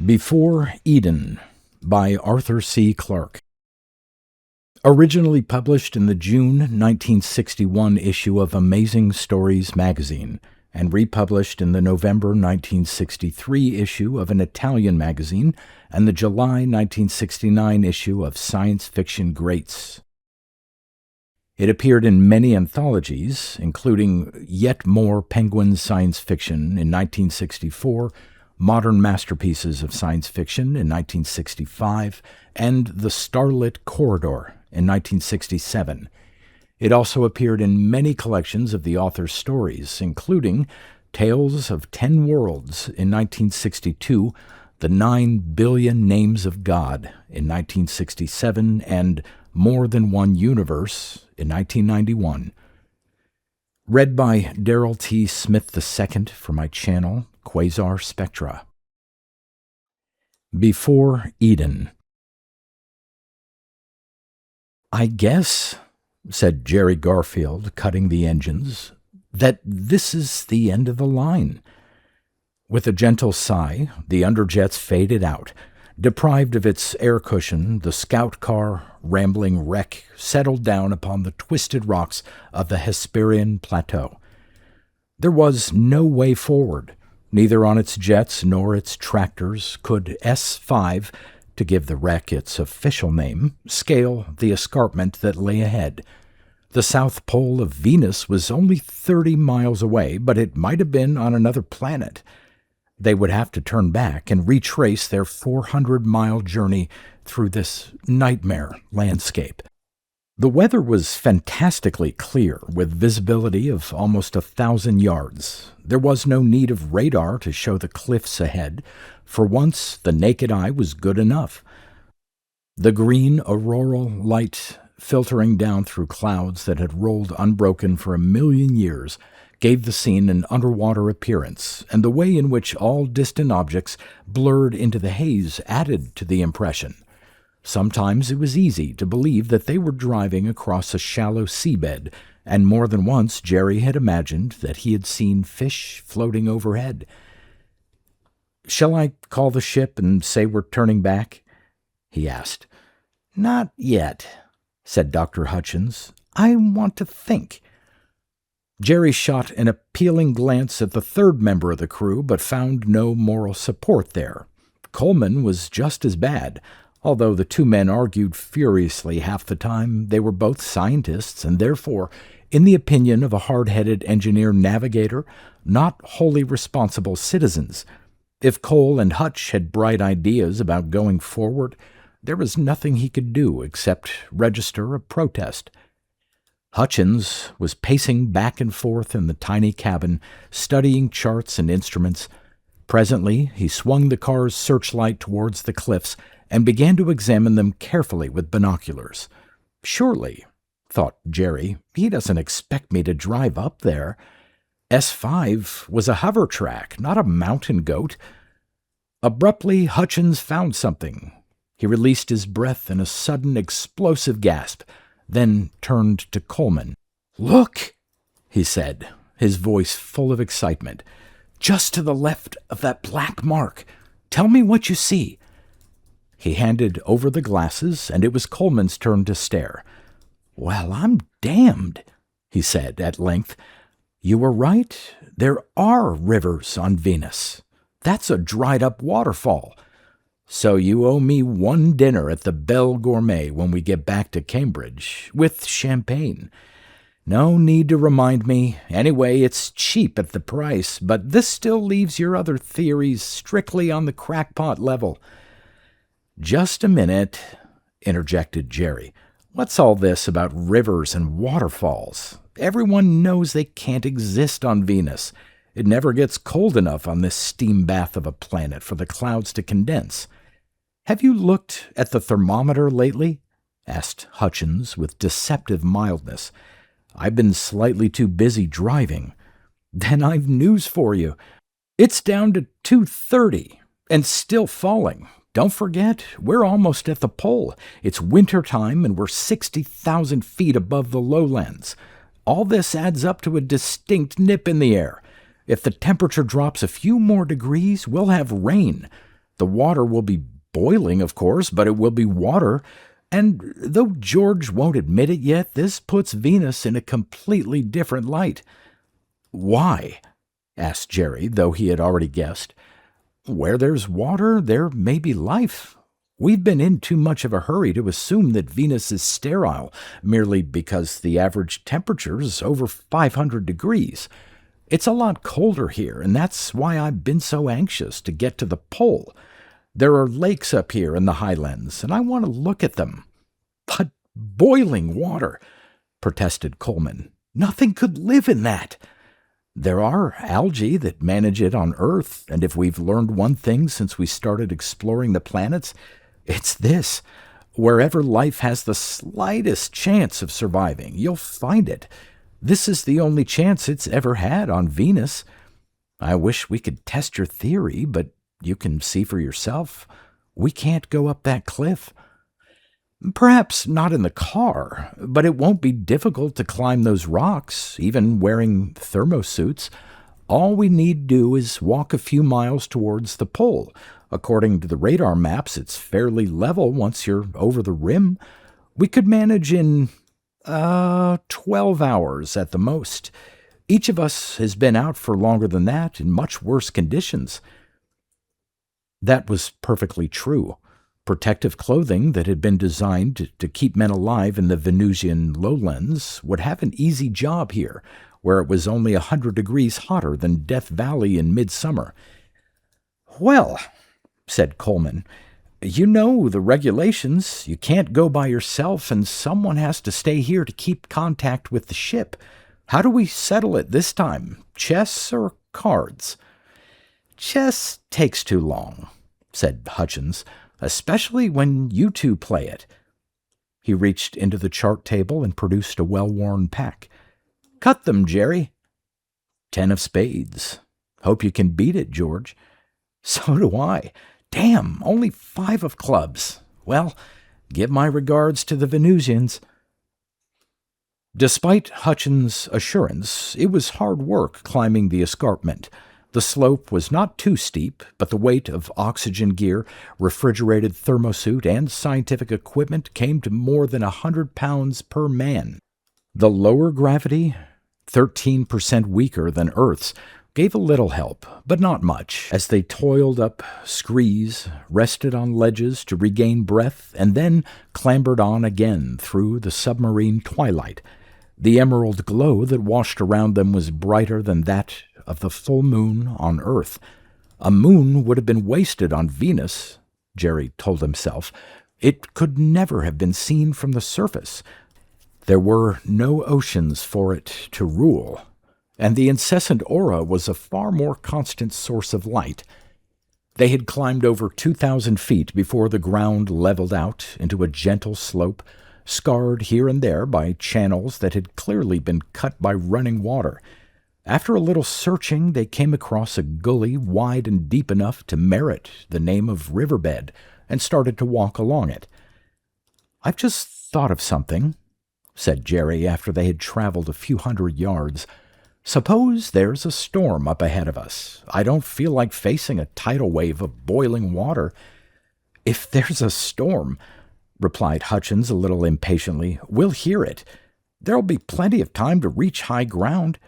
Before Eden by Arthur C. Clarke. Originally published in the June 1961 issue of Amazing Stories magazine, and republished in the November 1963 issue of an Italian magazine and the July 1969 issue of Science Fiction Greats. It appeared in many anthologies, including Yet More Penguin Science Fiction in 1964, Modern Masterpieces of Science Fiction in 1965, and The Starlit Corridor in 1967. It also appeared in many collections of the author's stories, including Tales of 10 Worlds in 1962, The 9 Billion Names of God in 1967, and More Than One Universe in 1991. Read by Darrell T. Smith II for my channel, Quasar Spectra. Before Eden. "I guess," said Jerry Garfield, cutting the engines, "that this is the end of the line." With a gentle sigh, the underjets faded out. Deprived of its air cushion, the scout car, rambling wreck, settled down upon the twisted rocks of the Hesperian Plateau. There was no way forward. Neither on its jets nor its tractors could S5, to give the wreck its official name, scale the escarpment that lay ahead. The south pole of Venus was only 30 miles away, but it might have been on another planet. They would have to turn back and retrace their 400-mile journey through this nightmare landscape. The weather was fantastically clear, with visibility of almost 1,000 yards. There was no need of radar to show the cliffs ahead. For once, the naked eye was good enough. The green auroral light filtering down through clouds that had rolled unbroken for 1,000,000 years gave the scene an underwater appearance, and the way in which all distant objects blurred into the haze added to the impression. Sometimes it was easy to believe that they were driving across a shallow seabed, and more than once Jerry had imagined that he had seen fish floating overhead. "Shall I call the ship and say we're turning back?" he asked. "Not yet," said Dr. Hutchins. "I want to think." Jerry shot an appealing glance at the third member of the crew, but found no moral support there. Coleman was just as bad. Although the two men argued furiously half the time, they were both scientists and therefore, in the opinion of a hard-headed engineer-navigator, not wholly responsible citizens. If Cole and Hutch had bright ideas about going forward, there was nothing he could do except register a protest. Hutchins was pacing back and forth in the tiny cabin, studying charts and instruments. Presently, he swung the car's searchlight towards the cliffs and began to examine them carefully with binoculars. "Surely," thought Jerry, "he doesn't expect me to drive up there." S5 was a hover track, not a mountain goat. Abruptly, Hutchins found something. He released his breath in a sudden explosive gasp, then turned to Coleman. "Look," he said, his voice full of excitement. "Just to the left of that black mark. Tell me what you see." He handed over the glasses, and it was Coleman's turn to stare. "Well, I'm damned," he said at length. "You were right. There are rivers on Venus. That's a dried-up waterfall. So you owe me one dinner at the Belle Gourmet when we get back to Cambridge, with champagne. No need to remind me. Anyway, it's cheap at the price, but this still leaves your other theories strictly on the crackpot level." "Just a minute," interjected Jerry. "What's all this about rivers and waterfalls? Everyone knows they can't exist on Venus. It never gets cold enough on this steam bath of a planet for the clouds to condense." "Have you looked at the thermometer lately?" asked Hutchins with deceptive mildness. "I've been slightly too busy driving." "Then I've news for you. It's down to 230 and still falling. Don't forget, we're almost at the pole. It's winter time and we're 60,000 feet above the lowlands. All this adds up to a distinct nip in the air. If the temperature drops a few more degrees, we'll have rain. The water will be boiling, of course, but it will be water. And though George won't admit it yet, this puts Venus in a completely different light. Why? Asked Jerry, though he had already guessed. Where there's water, there may be life. We've been in too much of a hurry to assume that Venus is sterile, merely because the average temperature is over 500 degrees. It's a lot colder here, and that's why I've been so anxious to get to the pole. There are lakes up here in the highlands, and I want to look at them. But boiling water, protested Coleman. Nothing could live in that. There are algae that manage it on Earth, and if we've learned one thing since we started exploring the planets, it's this. Wherever life has the slightest chance of surviving, you'll find it. This is the only chance it's ever had on Venus. I wish we could test your theory, but you can see for yourself. We can't go up that cliff. Perhaps not in the car, but it won't be difficult to climb those rocks, even wearing thermosuits. All we need do is walk a few miles towards the pole. According to the radar maps, it's fairly level once you're over the rim. We could manage in 12 hours at the most. Each of us has been out for longer than that in much worse conditions. That was perfectly true. Protective clothing that had been designed to keep men alive in the Venusian lowlands would have an easy job here, where it was only 100 degrees hotter than Death Valley in midsummer. Well, said Coleman, you know the regulations. You can't go by yourself, and someone has to stay here to keep contact with the ship. How do we settle it this time? Chess or cards? Chess takes too long, said Hutchins, especially when you two play it. He reached into the chart table and produced a well-worn pack. Cut them, Jerry. 10 of spades. Hope you can beat it, George. So do I. Damn, only 5 of clubs. Well, give my regards to the Venusians. Despite Hutchins' assurance, it was hard work climbing the escarpment. The slope was not too steep, but the weight of oxygen gear, refrigerated thermosuit, and scientific equipment came to more than 100 pounds per man. The lower gravity, 13% weaker than Earth's, gave a little help, but not much, as they toiled up screes, rested on ledges to regain breath, and then clambered on again through the submarine twilight. The emerald glow that washed around them was brighter than that of the full moon on Earth. A moon would have been wasted on Venus, Jerry told himself. It could never have been seen from the surface. There were no oceans for it to rule, and the incessant aura was a far more constant source of light. They had climbed over 2,000 feet before the ground leveled out into a gentle slope, scarred here and there by channels that had clearly been cut by running water. After a little searching, they came across a gully wide and deep enough to merit the name of riverbed, and started to walk along it. "I've just thought of something," said Jerry after they had traveled a few hundred yards. "Suppose there's a storm up ahead of us. I don't feel like facing a tidal wave of boiling water." "If there's a storm," replied Hutchins a little impatiently, "we'll hear it. There'll be plenty of time to reach high ground."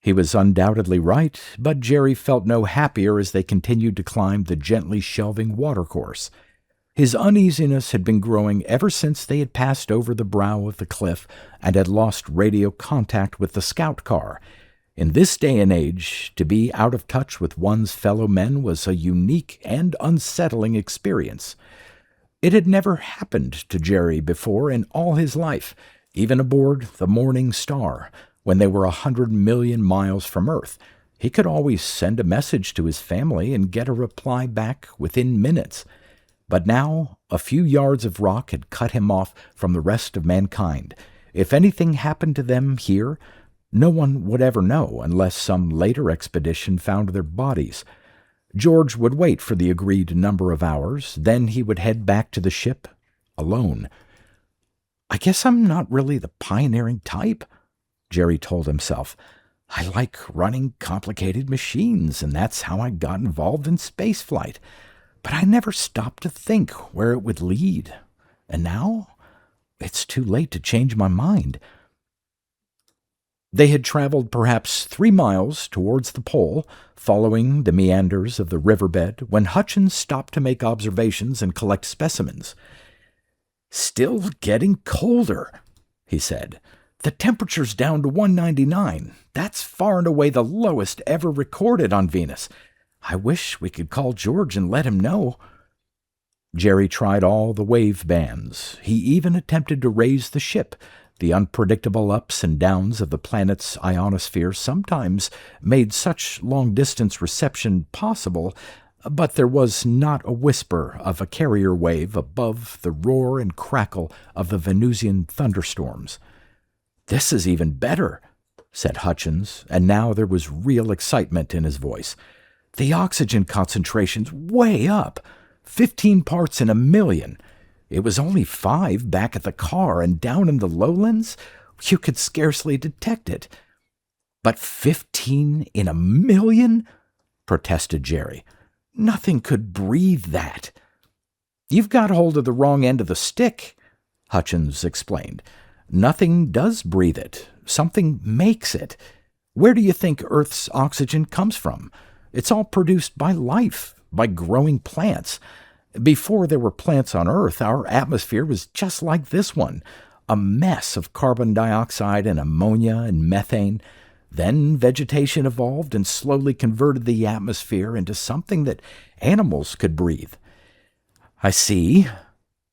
He was undoubtedly right, but Jerry felt no happier as they continued to climb the gently shelving watercourse. His uneasiness had been growing ever since they had passed over the brow of the cliff and had lost radio contact with the scout car. In this day and age, to be out of touch with one's fellow men was a unique and unsettling experience. It had never happened to Jerry before in all his life, even aboard the Morning Star, when they were 100 million miles from Earth. He could always send a message to his family and get a reply back within minutes. But now a few yards of rock had cut him off from the rest of mankind. If anything happened to them here, no one would ever know unless some later expedition found their bodies. George would wait for the agreed number of hours, then he would head back to the ship alone. "I guess I'm not really the pioneering type," Jerry told himself. "I like running complicated machines, and that's how I got involved in spaceflight. But I never stopped to think where it would lead. And now it's too late to change my mind. They had traveled perhaps 3 miles towards the pole, following the meanders of the riverbed, when Hutchins stopped to make observations and collect specimens. "Still getting colder," he said. "The temperature's down to 199. That's far and away the lowest ever recorded on Venus. I wish we could call George and let him know." Jerry tried all the wave bands. He even attempted to raise the ship. The unpredictable ups and downs of the planet's ionosphere sometimes made such long-distance reception possible, but there was not a whisper of a carrier wave above the roar and crackle of the Venusian thunderstorms. "This is even better," said Hutchins, and now there was real excitement in his voice. "The oxygen concentration's way up, 15 parts in a million. It was only 5 back at the car, and down in the lowlands, you could scarcely detect it." "But 15 in a million?" protested Jerry. "Nothing could breathe that." "You've got hold of the wrong end of the stick," Hutchins explained. "Nothing does breathe it. Something makes it. Where do you think Earth's oxygen comes from? It's all produced by life, by growing plants. Before there were plants on Earth, our atmosphere was just like this one, a mess of carbon dioxide and ammonia and methane. Then vegetation evolved and slowly converted the atmosphere into something that animals could breathe." "I see,"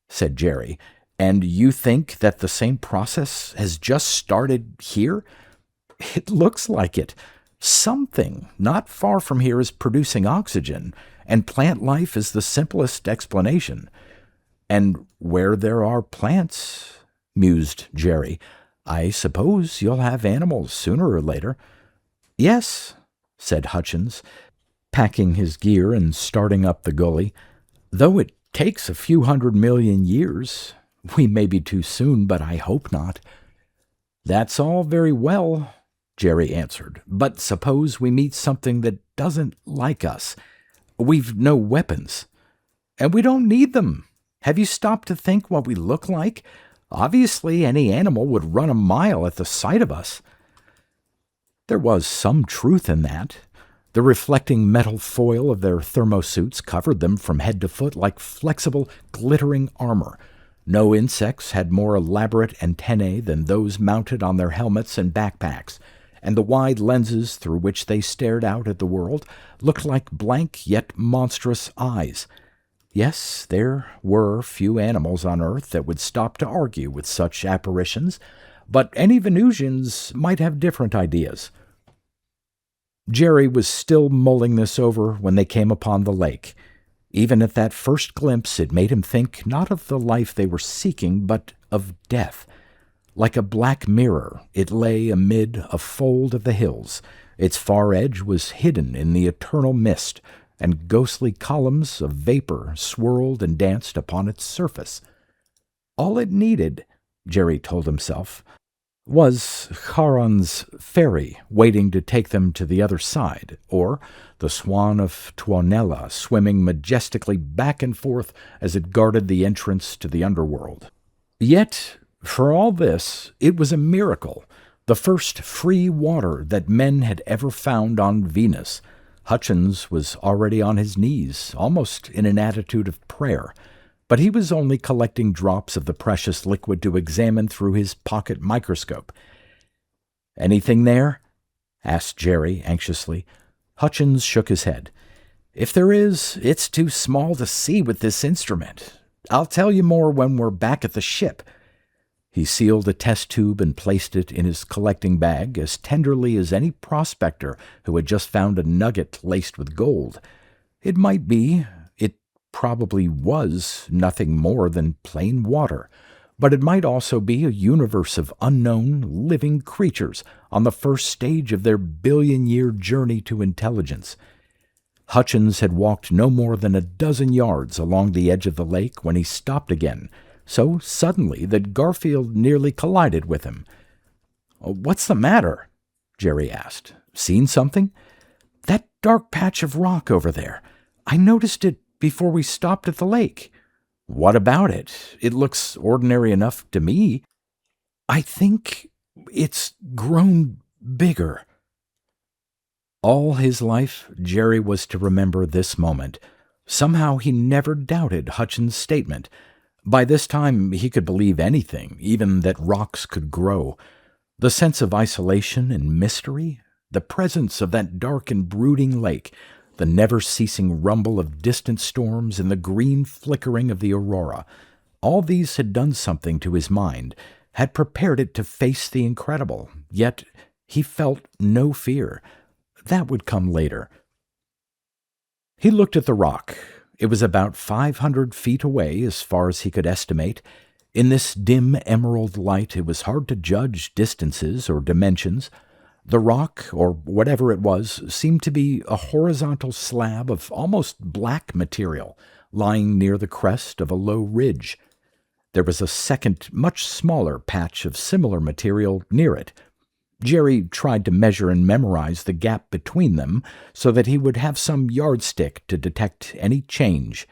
said Jerry. "And you think that the same process has just started here?" "It looks like it. Something not far from here is producing oxygen, and plant life is the simplest explanation." "And where there are plants," mused Jerry, "I suppose you'll have animals sooner or later." "Yes," said Hutchins, packing his gear and starting up the gully, "though it takes a few 100 million years. We may be too soon, but I hope not." "That's all very well," Jerry answered, "but suppose we meet something that doesn't like us. We've no weapons. And we don't need them. Have you stopped to think what we look like? Obviously, any animal would run a mile at the sight of us." There was some truth in that. The reflecting metal foil of their thermosuits covered them from head to foot like flexible, glittering armor. No insects had more elaborate antennae than those mounted on their helmets and backpacks, and the wide lenses through which they stared out at the world looked like blank yet monstrous eyes. Yes, there were few animals on Earth that would stop to argue with such apparitions, but any Venusians might have different ideas. Jerry was still mulling this over when they came upon the lake. Even at that first glimpse, it made him think not of the life they were seeking, but of death. Like a black mirror, it lay amid a fold of the hills. Its far edge was hidden in the eternal mist, and ghostly columns of vapor swirled and danced upon its surface. All it needed, Jerry told himself, was Charon's ferry waiting to take them to the other side, or the swan of Tuonela swimming majestically back and forth as it guarded the entrance to the underworld. Yet, for all this, it was a miracle, the first free water that men had ever found on Venus. Hutchins was already on his knees, almost in an attitude of prayer, but he was only collecting drops of the precious liquid to examine through his pocket microscope. "Anything there?" asked Jerry anxiously. Hutchins shook his head. "If there is, it's too small to see with this instrument. I'll tell you more when we're back at the ship." He sealed a test tube and placed it in his collecting bag as tenderly as any prospector who had just found a nugget laced with gold. It might be, it probably was, nothing more than plain water, but it might also be a universe of unknown, living creatures on the first stage of their billion-year journey to intelligence. Hutchins had walked no more than a dozen yards along the edge of the lake when he stopped again, so suddenly that Garfield nearly collided with him. "What's the matter?" Jerry asked. "Seen something?" "That dark patch of rock over there. I noticed it before we stopped at the lake. What about it? It looks ordinary enough to me. I think it's grown bigger." All his life, Jerry was to remember this moment. Somehow he never doubted Hutchins' statement. By this time he could believe anything, even that rocks could grow. The sense of isolation and mystery, the presence of that dark and brooding lake, the never-ceasing rumble of distant storms and the green flickering of the aurora, all these had done something to his mind, had prepared it to face the incredible, yet he felt no fear. That would come later. He looked at the rock. It was about 500 feet away, as far as he could estimate. In this dim emerald light, it was hard to judge distances or dimensions. The rock, or whatever it was, seemed to be a horizontal slab of almost black material, lying near the crest of a low ridge. There was a second, much smaller patch of similar material near it. Jerry tried to measure and memorize the gap between them so that he would have some yardstick to detect any change.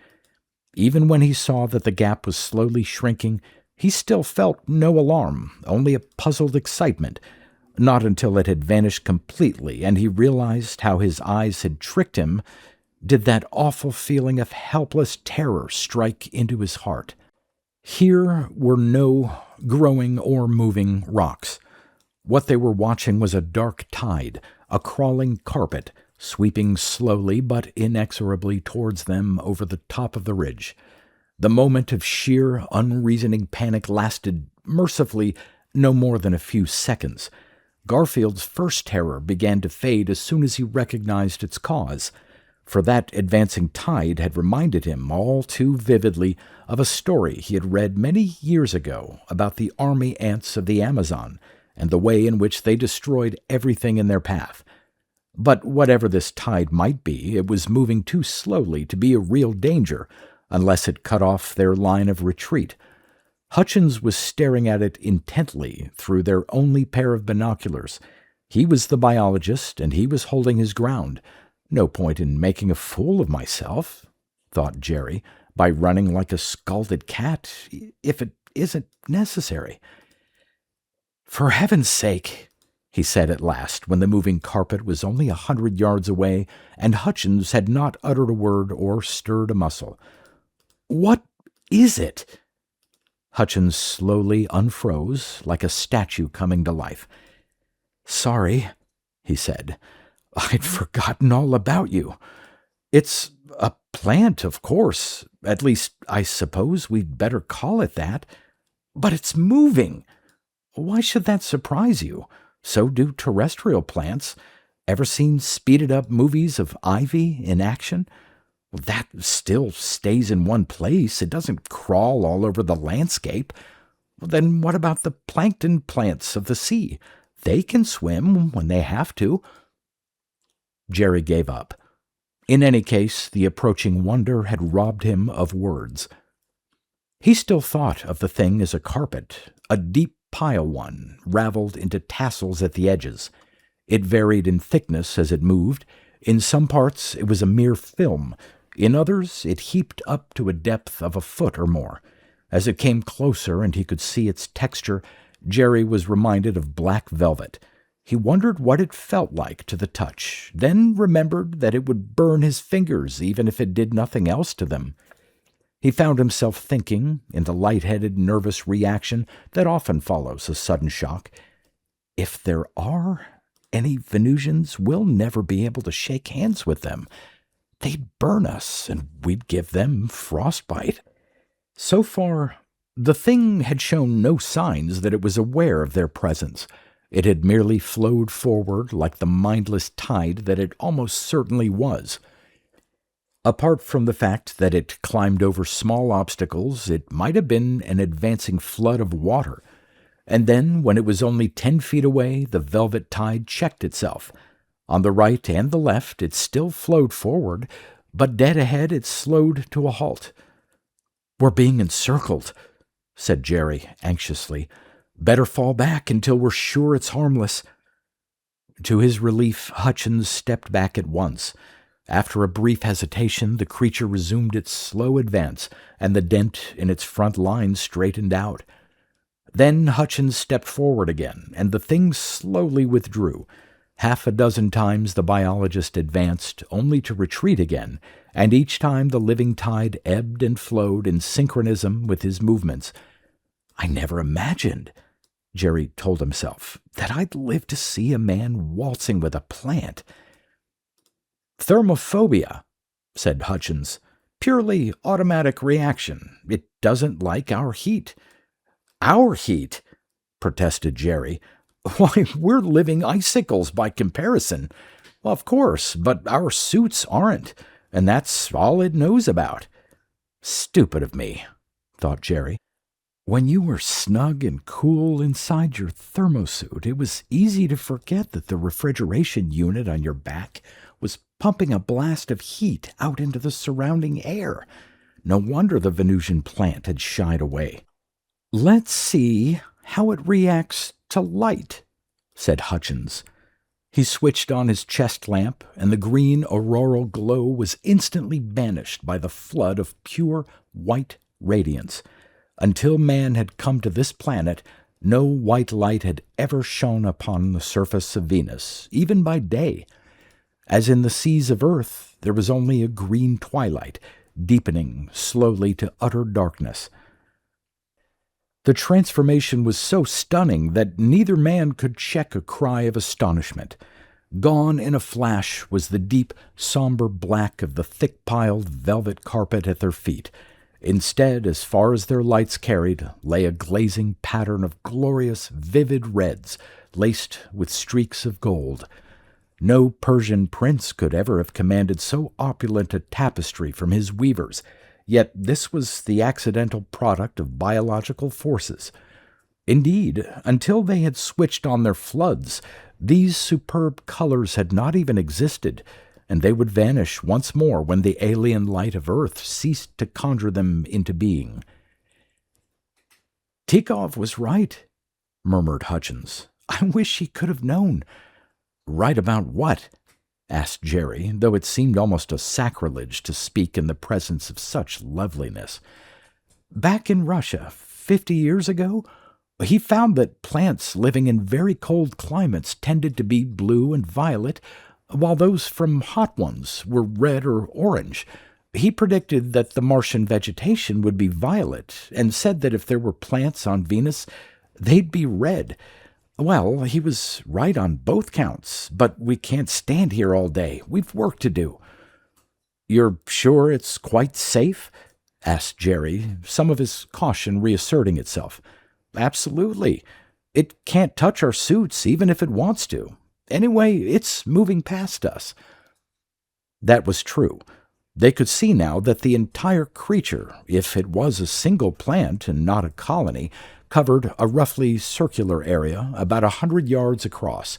Even when he saw that the gap was slowly shrinking, he still felt no alarm, only a puzzled excitement. Not until it had vanished completely and he realized how his eyes had tricked him did that awful feeling of helpless terror strike into his heart. Here were no growing or moving rocks. What they were watching was a dark tide, a crawling carpet, sweeping slowly but inexorably towards them over the top of the ridge. The moment of sheer, unreasoning panic lasted, mercifully, no more than a few seconds. Garfield's first terror began to fade as soon as he recognized its cause, for that advancing tide had reminded him all too vividly of a story he had read many years ago about the army ants of the Amazon and the way in which they destroyed everything in their path. But whatever this tide might be, it was moving too slowly to be a real danger unless it cut off their line of retreat. Hutchins was staring at it intently through their only pair of binoculars. He was the biologist, and he was holding his ground. No point in making a fool of myself, thought Jerry, by running like a scalded cat, if it isn't necessary. "For heaven's sake," he said at last, when the moving carpet was only 100 yards away, and Hutchins had not uttered a word or stirred a muscle. "What is it?" Hutchins slowly unfroze, like a statue coming to life. "Sorry," he said. "I'd forgotten all about you. It's a plant, of course. At least, I suppose we'd better call it that. But it's moving. Why should that surprise you? So do terrestrial plants. Ever seen speeded-up movies of ivy in action? That still stays in one place. It doesn't crawl all over the landscape. Then what about the plankton plants of the sea? They can swim when they have to." Jerry gave up. In any case, the approaching wonder had robbed him of words. He still thought of the thing as a carpet, a deep pile one, raveled into tassels at the edges. It varied in thickness as it moved. In some parts it was a mere film. In others it heaped up to a depth of a foot or more. As it came closer and he could see its texture, Jerry was reminded of black velvet. He wondered what it felt like to the touch, then remembered that it would burn his fingers even if it did nothing else to them. He found himself thinking, in the light-headed, nervous reaction that often follows a sudden shock, if there are any Venusians, we'll never be able to shake hands with them. They'd burn us, and we'd give them frostbite. So far, the thing had shown no signs that it was aware of their presence. It had merely flowed forward like the mindless tide that it almost certainly was. Apart from the fact that it climbed over small obstacles, it might have been an advancing flood of water. And then, when it was only 10 feet away, the velvet tide checked itself. On the right and the left it still flowed forward, but dead ahead it slowed to a halt. "We're being encircled," said Jerry anxiously. "Better fall back until we're sure it's harmless." To his relief, Hutchins stepped back at once. After a brief hesitation, the creature resumed its slow advance, and the dent in its front line straightened out. Then Hutchins stepped forward again, and the thing slowly withdrew. Half a dozen times the biologist advanced, only to retreat again, and each time the living tide ebbed and flowed in synchronism with his movements. "I never imagined," Jerry told himself, "that I'd live to see a man waltzing with a plant." "Thermophobia," said Hutchins. "Purely automatic reaction. It doesn't like our heat." "Our heat?" protested Jerry. "Why, we're living icicles by comparison." "Of course, but our suits aren't, and that's all it knows about." "Stupid of me," thought Jerry. "When you were snug and cool inside your thermosuit, it was easy to forget that the refrigeration unit on your back was pumping a blast of heat out into the surrounding air. No wonder the Venusian plant had shied away." "Let's see how it reacts to light," said Hutchins. He switched on his chest lamp, and the green auroral glow was instantly banished by the flood of pure white radiance. Until man had come to this planet, no white light had ever shone upon the surface of Venus, even by day. As in the seas of Earth, there was only a green twilight, deepening slowly to utter darkness. The transformation was so stunning that neither man could check a cry of astonishment. Gone in a flash was the deep, somber black of the thick-piled velvet carpet at their feet. Instead, as far as their lights carried, lay a glazing pattern of glorious, vivid reds, laced with streaks of gold. No Persian prince could ever have commanded so opulent a tapestry from his weavers, yet this was the accidental product of biological forces. Indeed, until they had switched on their floods, these superb colors had not even existed, and they would vanish once more when the alien light of Earth ceased to conjure them into being. "Tikov was right," murmured Hutchins. "I wish he could have known." "Right about what?" asked Jerry, though it seemed almost a sacrilege to speak in the presence of such loveliness. "Back in Russia, 50 years ago, he found that plants living in very cold climates tended to be blue and violet, while those from hot ones were red or orange. He predicted that the Martian vegetation would be violet, and said that if there were plants on Venus, they'd be red. Well, he was right on both counts, but we can't stand here all day. We've work to do." "You're sure it's quite safe?" asked Jerry, some of his caution reasserting itself. "Absolutely. It can't touch our suits, even if it wants to. Anyway, it's moving past us." That was true. They could see now that the entire creature, if it was a single plant and not a colony, covered a roughly circular area about 100 yards across.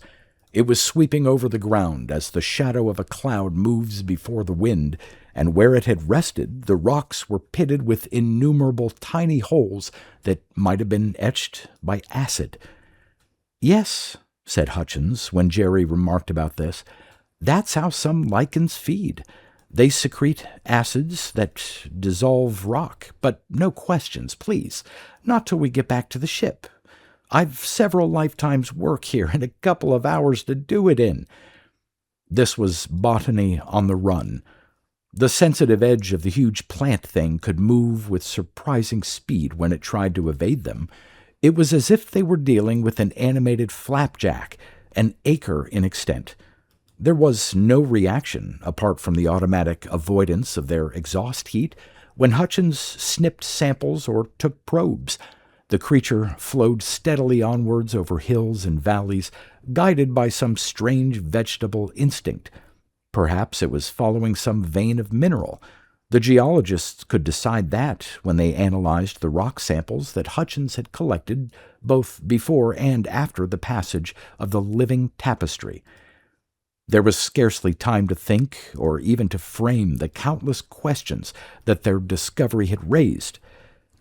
It was sweeping over the ground as the shadow of a cloud moves before the wind, and where it had rested, the rocks were pitted with innumerable tiny holes that might have been etched by acid. "Yes," said Hutchins, when Jerry remarked about this, "that's how some lichens feed. They secrete acids that dissolve rock. But no questions, please. Not till we get back to the ship. I've several lifetimes' work here and a couple of hours to do it in." This was botany on the run. The sensitive edge of the huge plant thing could move with surprising speed when it tried to evade them. It was as if they were dealing with an animated flapjack, an acre in extent. There was no reaction, apart from the automatic avoidance of their exhaust heat, when Hutchins snipped samples or took probes. The creature flowed steadily onwards over hills and valleys, guided by some strange vegetable instinct. Perhaps it was following some vein of mineral. The geologists could decide that when they analyzed the rock samples that Hutchins had collected both before and after the passage of the living tapestry. There was scarcely time to think or even to frame the countless questions that their discovery had raised.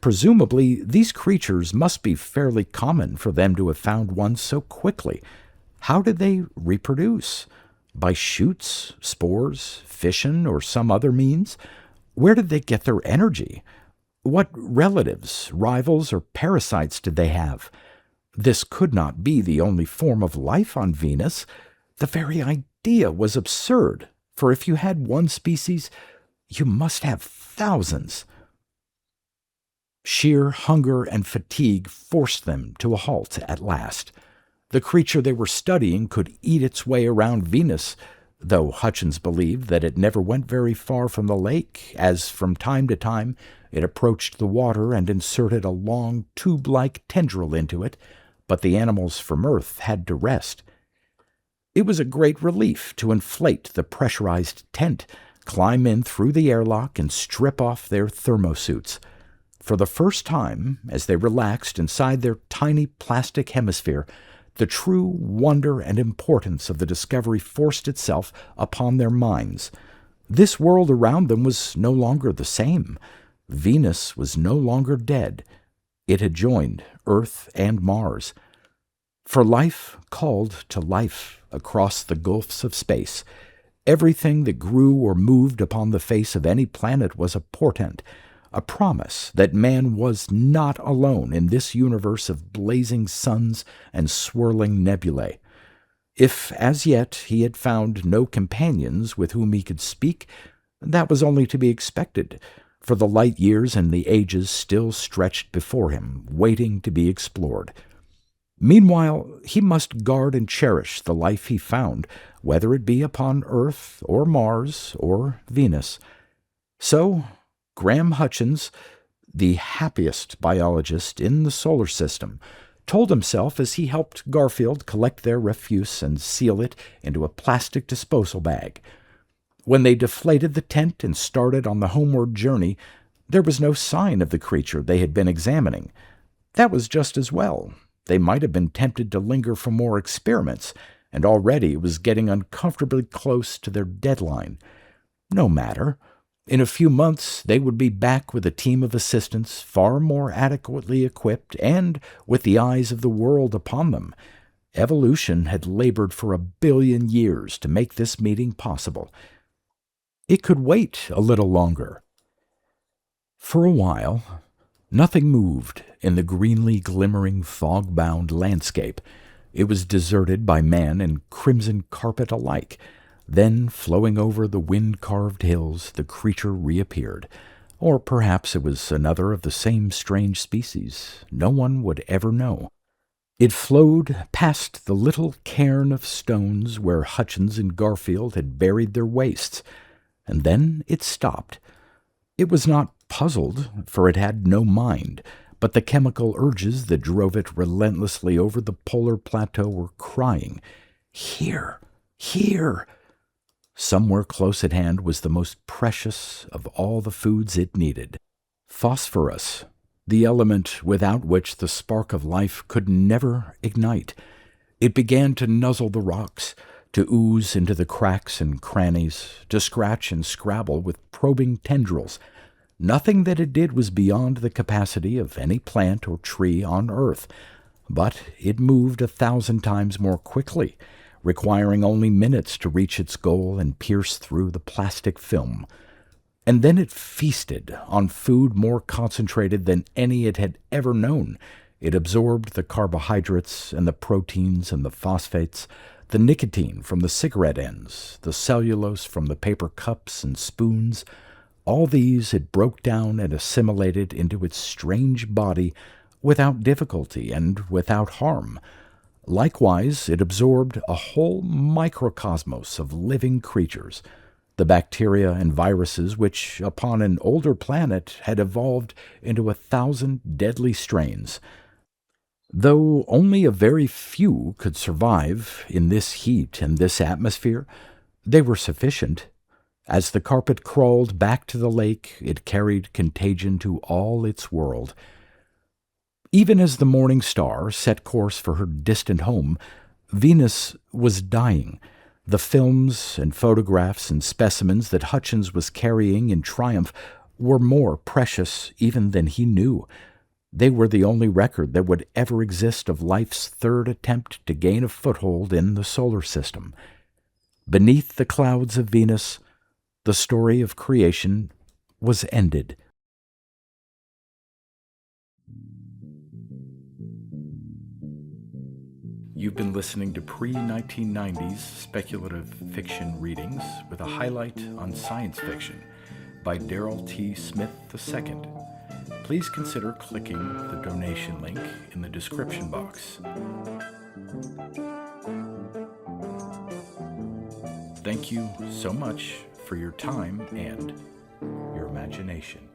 Presumably, these creatures must be fairly common for them to have found one so quickly. How did they reproduce? By shoots, spores, fission, or some other means? Where did they get their energy? What relatives, rivals, or parasites did they have? This could not be the only form of life on Venus. The very idea was absurd, for if you had one species, you must have thousands. Sheer hunger and fatigue forced them to a halt at last. The creature they were studying could eat its way around Venus, though Hutchins believed that it never went very far from the lake, as from time to time it approached the water and inserted a long tube-like tendril into it, but the animals from Earth had to rest. It was a great relief to inflate the pressurized tent, climb in through the airlock, and strip off their thermosuits. For the first time, as they relaxed inside their tiny plastic hemisphere, the true wonder and importance of the discovery forced itself upon their minds. This world around them was no longer the same. Venus was no longer dead. It had joined Earth and Mars. For life called to life across the gulfs of space. Everything that grew or moved upon the face of any planet was a portent, a promise that man was not alone in this universe of blazing suns and swirling nebulae. If as yet he had found no companions with whom he could speak, that was only to be expected, for the light years and the ages still stretched before him, waiting to be explored. Meanwhile, he must guard and cherish the life he found, whether it be upon Earth or Mars or Venus. So Graham Hutchins, the happiest biologist in the solar system, told himself as he helped Garfield collect their refuse and seal it into a plastic disposal bag. When they deflated the tent and started on the homeward journey, there was no sign of the creature they had been examining. That was just as well. They might have been tempted to linger for more experiments, and already it was getting uncomfortably close to their deadline. No matter. In a few months, they would be back with a team of assistants far more adequately equipped and with the eyes of the world upon them. Evolution had labored for 1 billion years to make this meeting possible. It could wait a little longer. For a while, nothing moved in the greenly glimmering, fog-bound landscape. It was deserted by man and crimson carpet alike. Then, flowing over the wind-carved hills, the creature reappeared. Or perhaps it was another of the same strange species. No one would ever know. It flowed past the little cairn of stones where Hutchins and Garfield had buried their wastes, and then it stopped. It was not puzzled, for it had no mind, but the chemical urges that drove it relentlessly over the polar plateau were crying, "Here! Here!" Somewhere close at hand was the most precious of all the foods it needed. Phosphorus, the element without which the spark of life could never ignite. It began to nuzzle the rocks, to ooze into the cracks and crannies, to scratch and scrabble with probing tendrils. Nothing that it did was beyond the capacity of any plant or tree on Earth, but it moved 1,000 times more quickly, requiring only minutes to reach its goal and pierce through the plastic film. And then it feasted on food more concentrated than any it had ever known. It absorbed the carbohydrates and the proteins and the phosphates, the nicotine from the cigarette ends, the cellulose from the paper cups and spoons. All these it broke down and assimilated into its strange body without difficulty and without harm. Likewise, it absorbed a whole microcosmos of living creatures, the bacteria and viruses which, upon an older planet, had evolved into 1,000 deadly strains. Though only a very few could survive in this heat and this atmosphere, they were sufficient. As the carpet crawled back to the lake, it carried contagion to all its world. Even as the morning star set course for her distant home, Venus was dying. The films and photographs and specimens that Hutchins was carrying in triumph were more precious even than he knew. They were the only record that would ever exist of life's third attempt to gain a foothold in the solar system. Beneath the clouds of Venus, the story of creation was ended. You've been listening to pre-1990s speculative fiction readings with a highlight on science fiction by Darrell T. Smith II. Please consider clicking the donation link in the description box. Thank you so much for your time and your imagination.